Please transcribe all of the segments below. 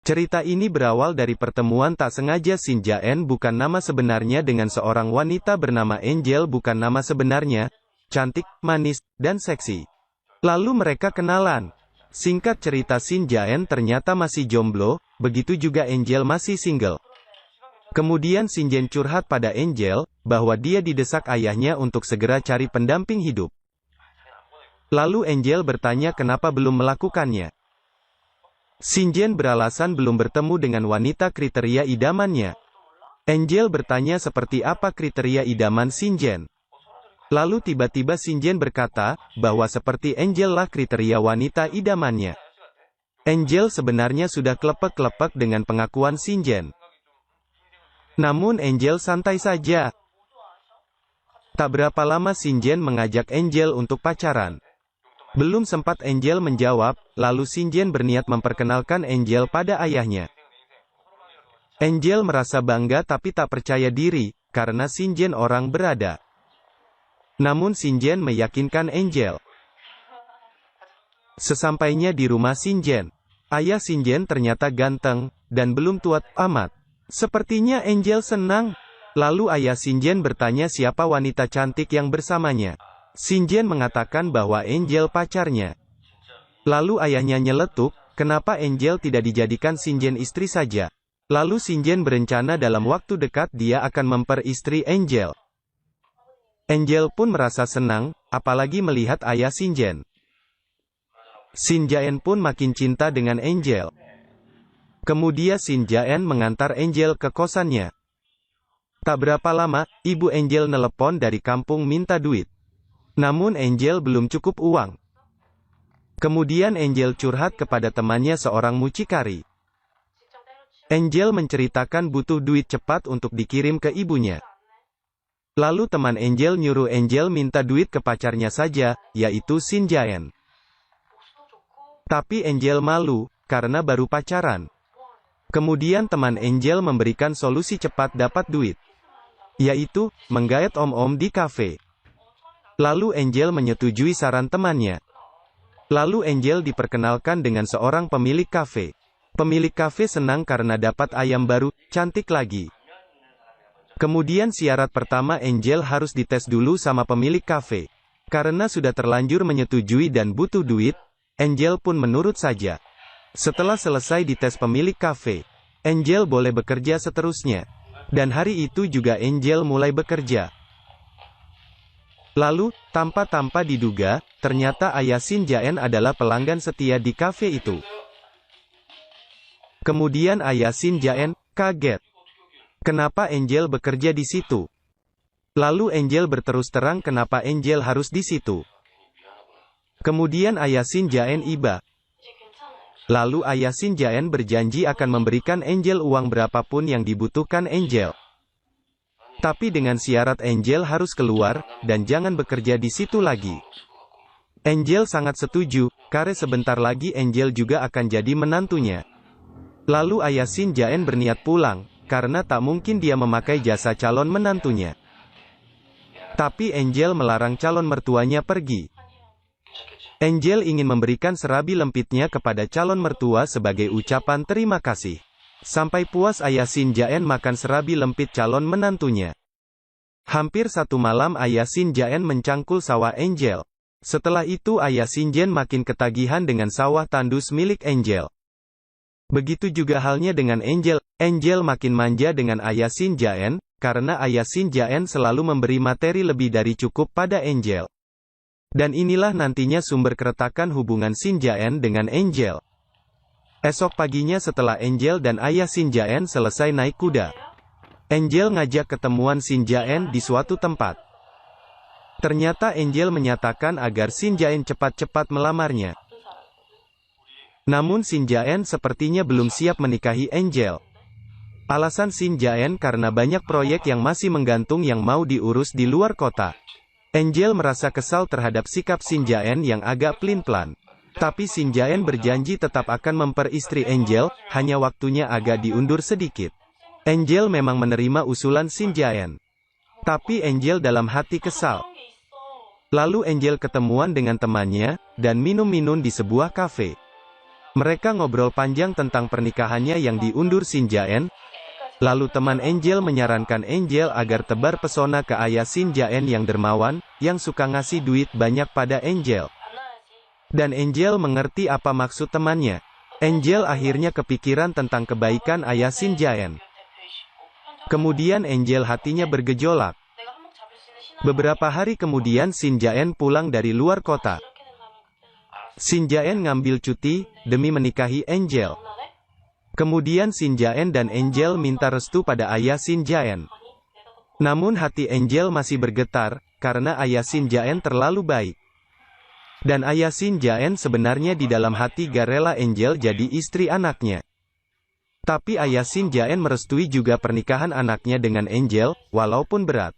Cerita ini berawal dari pertemuan tak sengaja Shin Jae-en bukan nama sebenarnya dengan seorang wanita bernama Angel bukan nama sebenarnya, cantik, manis, dan seksi. Lalu mereka kenalan. Singkat cerita Shin Jae-en ternyata masih jomblo, begitu juga Angel masih single. Kemudian Shin Jae-en curhat pada Angel, bahwa dia didesak ayahnya untuk segera cari pendamping hidup. Lalu Angel bertanya kenapa belum melakukannya. Shin Jae-en beralasan belum bertemu dengan wanita kriteria idamannya. Angel bertanya seperti apa kriteria idaman Shin Jae-en. Lalu tiba-tiba Shin Jae-en berkata, bahwa seperti Angel lah kriteria wanita idamannya. Angel sebenarnya sudah klepek-klepek dengan pengakuan Shin Jae-en. Namun Angel santai saja. Tak berapa lama Shin Jae-en mengajak Angel untuk pacaran. Belum sempat Angel menjawab, lalu Shin Jae-en berniat memperkenalkan Angel pada ayahnya. Angel merasa bangga tapi tak percaya diri, karena Shin Jae-en orang berada. Namun Shin Jae-en meyakinkan Angel. Sesampainya di rumah Shin Jae-en, ayah Shin Jae-en ternyata ganteng, dan belum tua amat. Sepertinya Angel senang. Lalu ayah Shin Jae-en bertanya siapa wanita cantik yang bersamanya. Shin Jae-en mengatakan bahwa Angel pacarnya. Lalu ayahnya nyeletuk, kenapa Angel tidak dijadikan Shin Jae-en istri saja. Lalu Shin Jae-en berencana dalam waktu dekat dia akan memperistri Angel. Angel pun merasa senang, apalagi melihat ayah Shin Jae-en. Shin Jae-en pun makin cinta dengan Angel. Kemudian Shin Jae-en mengantar Angel ke kosannya. Tak berapa lama, ibu Angel nelepon dari kampung minta duit. Namun Angel belum cukup uang. Kemudian Angel curhat kepada temannya seorang mucikari. Angel menceritakan butuh duit cepat untuk dikirim ke ibunya. Lalu teman Angel nyuruh Angel minta duit ke pacarnya saja, yaitu Shin Jae-en. Tapi Angel malu, karena baru pacaran. Kemudian teman Angel memberikan solusi cepat dapat duit. Yaitu, menggait om-om di kafe. Lalu Angel menyetujui saran temannya. Lalu Angel diperkenalkan dengan seorang pemilik kafe. Pemilik kafe senang karena dapat ayam baru, cantik lagi. Kemudian syarat pertama Angel harus dites dulu sama pemilik kafe. Karena sudah terlanjur menyetujui dan butuh duit, Angel pun menurut saja. Setelah selesai dites pemilik kafe, Angel boleh bekerja seterusnya. Dan hari itu juga Angel mulai bekerja. Lalu, tanpa diduga, ternyata ayah Shin Jae-en adalah pelanggan setia di kafe itu. Kemudian ayah Shin Jae-en kaget. Kenapa Angel bekerja di situ? Lalu Angel berterus terang kenapa Angel harus di situ. Kemudian ayah Shin Jae-en iba. Lalu ayah Shin Jae-en berjanji akan memberikan Angel uang berapapun yang dibutuhkan Angel. Tapi dengan syarat Angel harus keluar, dan jangan bekerja di situ lagi. Angel sangat setuju, karena sebentar lagi Angel juga akan jadi menantunya. Lalu ayah Shin Jae-en berniat pulang, karena tak mungkin dia memakai jasa calon menantunya. Tapi Angel melarang calon mertuanya pergi. Angel ingin memberikan serabi lempitnya kepada calon mertua sebagai ucapan terima kasih. Sampai puas ayah Shin Jae-en makan serabi lempit calon menantunya. Hampir satu malam ayah Shin Jae-en mencangkul sawah Angel. Setelah itu ayah Shin Jae-en makin ketagihan dengan sawah tandus milik Angel. Begitu juga halnya dengan Angel. Angel makin manja dengan ayah Shin Jae-en, karena ayah Shin Jae-en selalu memberi materi lebih dari cukup pada Angel. Dan inilah nantinya sumber keretakan hubungan Shin Jae-en dengan Angel. Esok paginya setelah Angel dan ayah Shin Jae-en selesai naik kuda, Angel ngajak ketemuan Shin Jae-en di suatu tempat. Ternyata Angel menyatakan agar Shin Jae-en cepat-cepat melamarnya. Namun Shin Jae-en sepertinya belum siap menikahi Angel. Alasan Shin Jae-en karena banyak proyek yang masih menggantung yang mau diurus di luar kota. Angel merasa kesal terhadap sikap Shin Jae-en yang agak pelin-pelan. Tapi Shin Jae-en berjanji tetap akan memperistri Angel, hanya waktunya agak diundur sedikit. Angel memang menerima usulan Shin Jae-en. Tapi Angel dalam hati kesal. Lalu Angel ketemuan dengan temannya, dan minum-minum di sebuah kafe. Mereka ngobrol panjang tentang pernikahannya yang diundur Shin Jae-en. Lalu teman Angel menyarankan Angel agar tebar pesona ke ayah Shin Jae-en yang dermawan, yang suka ngasih duit banyak pada Angel. Dan Angel mengerti apa maksud temannya. Angel akhirnya kepikiran tentang kebaikan ayah Shin Jae-en. Kemudian Angel hatinya bergejolak. Beberapa hari kemudian Shin Jae-en pulang dari luar kota. Shin Jae-en ngambil cuti, demi menikahi Angel. Kemudian Shin Jae-en dan Angel minta restu pada ayah Shin Jae-en. Namun hati Angel masih bergetar, karena ayah Shin Jae-en terlalu baik. Dan ayah Shin Jae-en sebenarnya di dalam hati gak rela Angel jadi istri anaknya. Tapi ayah Shin Jae-en merestui juga pernikahan anaknya dengan Angel, walaupun berat.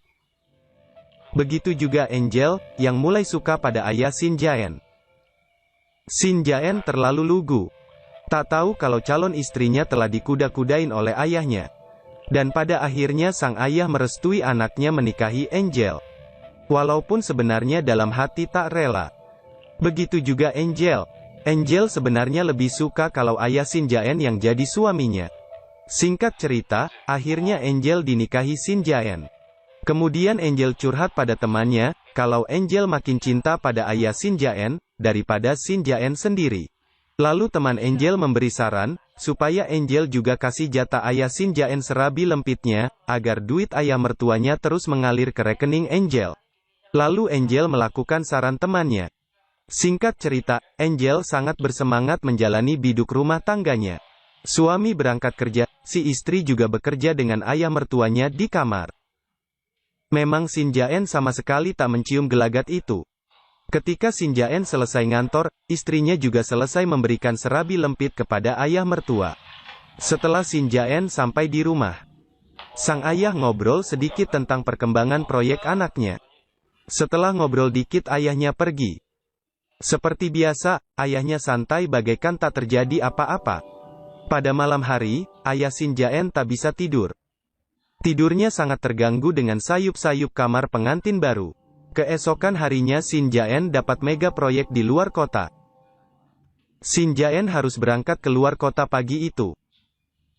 Begitu juga Angel, yang mulai suka pada ayah Shin Jae-en. Shin Jae-en terlalu lugu. Tak tahu kalau calon istrinya telah dikuda-kudain oleh ayahnya. Dan pada akhirnya sang ayah merestui anaknya menikahi Angel. Walaupun sebenarnya dalam hati tak rela. Begitu juga Angel. Angel sebenarnya lebih suka kalau ayah Shin Jae-en yang jadi suaminya. Singkat cerita, akhirnya Angel dinikahi Shin Jae-en. Kemudian Angel curhat pada temannya, kalau Angel makin cinta pada ayah Shin Jae-en, daripada Shin Jae-en sendiri. Lalu teman Angel memberi saran, supaya Angel juga kasih jatah ayah Shin Jae-en serabi lempitnya, agar duit ayah mertuanya terus mengalir ke rekening Angel. Lalu Angel melakukan saran temannya. Singkat cerita, Angel sangat bersemangat menjalani biduk rumah tangganya. Suami berangkat kerja, si istri juga bekerja dengan ayah mertuanya di kamar. Memang Shin Jae-en sama sekali tak mencium gelagat itu. Ketika Shin Jae-en selesai ngantor, istrinya juga selesai memberikan serabi lempit kepada ayah mertua. Setelah Shin Jae-en sampai di rumah, sang ayah ngobrol sedikit tentang perkembangan proyek anaknya. Setelah ngobrol dikit ayahnya pergi. Seperti biasa, ayahnya santai bagaikan tak terjadi apa-apa. Pada malam hari, ayah Shin Jae-en tak bisa tidur. Tidurnya sangat terganggu dengan sayup-sayup kamar pengantin baru. Keesokan harinya Shin Jae-en dapat mega proyek di luar kota. Shin Jae-en harus berangkat ke luar kota pagi itu.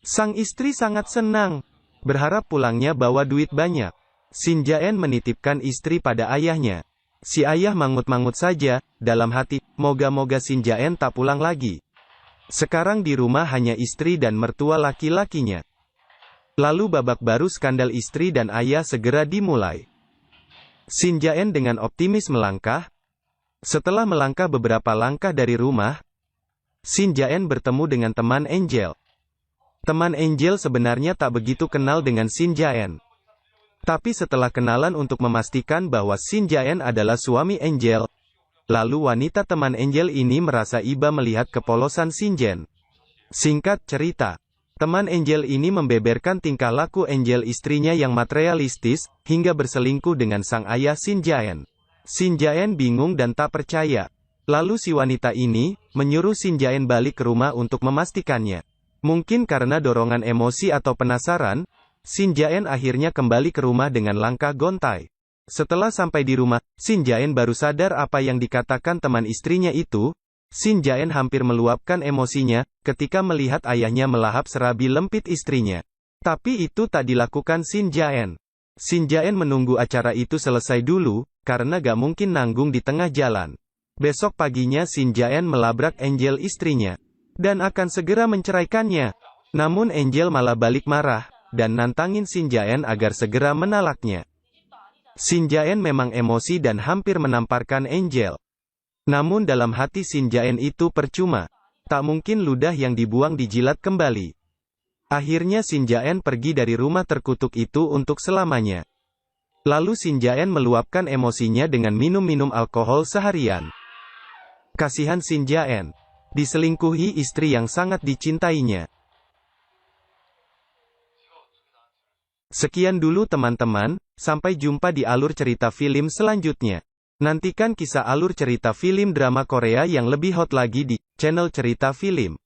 Sang istri sangat senang, berharap pulangnya bawa duit banyak. Shin Jae-en menitipkan istri pada ayahnya. Si ayah mangut-mangut saja, dalam hati, moga-moga Shin Jae-en tak pulang lagi. Sekarang di rumah hanya istri dan mertua laki-lakinya. Lalu babak baru skandal istri dan ayah segera dimulai. Shin Jae-en dengan optimis melangkah. Setelah melangkah beberapa langkah dari rumah, Shin Jae-en bertemu dengan teman Angel. Teman Angel sebenarnya tak begitu kenal dengan Shin Jae-en. Tapi setelah kenalan untuk memastikan bahwa Shin Jae-en adalah suami Angel, lalu wanita teman Angel ini merasa iba melihat kepolosan Shin Jae-en. Singkat cerita, teman Angel ini membeberkan tingkah laku Angel istrinya yang materialistis, hingga berselingkuh dengan sang ayah Shin Jae-en. Shin Jae-en bingung dan tak percaya. Lalu si wanita ini, menyuruh Shin Jae-en balik ke rumah untuk memastikannya. Mungkin karena dorongan emosi atau penasaran, Shin Jae-en akhirnya kembali ke rumah dengan langkah gontai. Setelah sampai di rumah, Shin Jae-en baru sadar apa yang dikatakan teman istrinya itu. Shin Jae-en hampir meluapkan emosinya, ketika melihat ayahnya melahap serabi lempit istrinya. Tapi itu tak dilakukan Shin Jae-en. Shin Jae-en menunggu acara itu selesai dulu, karena gak mungkin nanggung di tengah jalan. Besok paginya Shin Jae-en melabrak Angel istrinya, dan akan segera menceraikannya. Namun Angel malah balik marah, dan nantangin Shin Jae-en agar segera menalaknya. Shin Jae-en memang emosi dan hampir menamparkan Angel. Namun dalam hati Shin Jae-en itu percuma. Tak mungkin ludah yang dibuang dijilat kembali. Akhirnya Shin Jae-en pergi dari rumah terkutuk itu untuk selamanya. Lalu Shin Jae-en meluapkan emosinya dengan minum-minum alkohol seharian. Kasihan Shin Jae-en. Diselingkuhi istri yang sangat dicintainya. Sekian dulu teman-teman, sampai jumpa di alur cerita film selanjutnya. Nantikan kisah alur cerita film drama Korea yang lebih hot lagi di channel Cerita Film.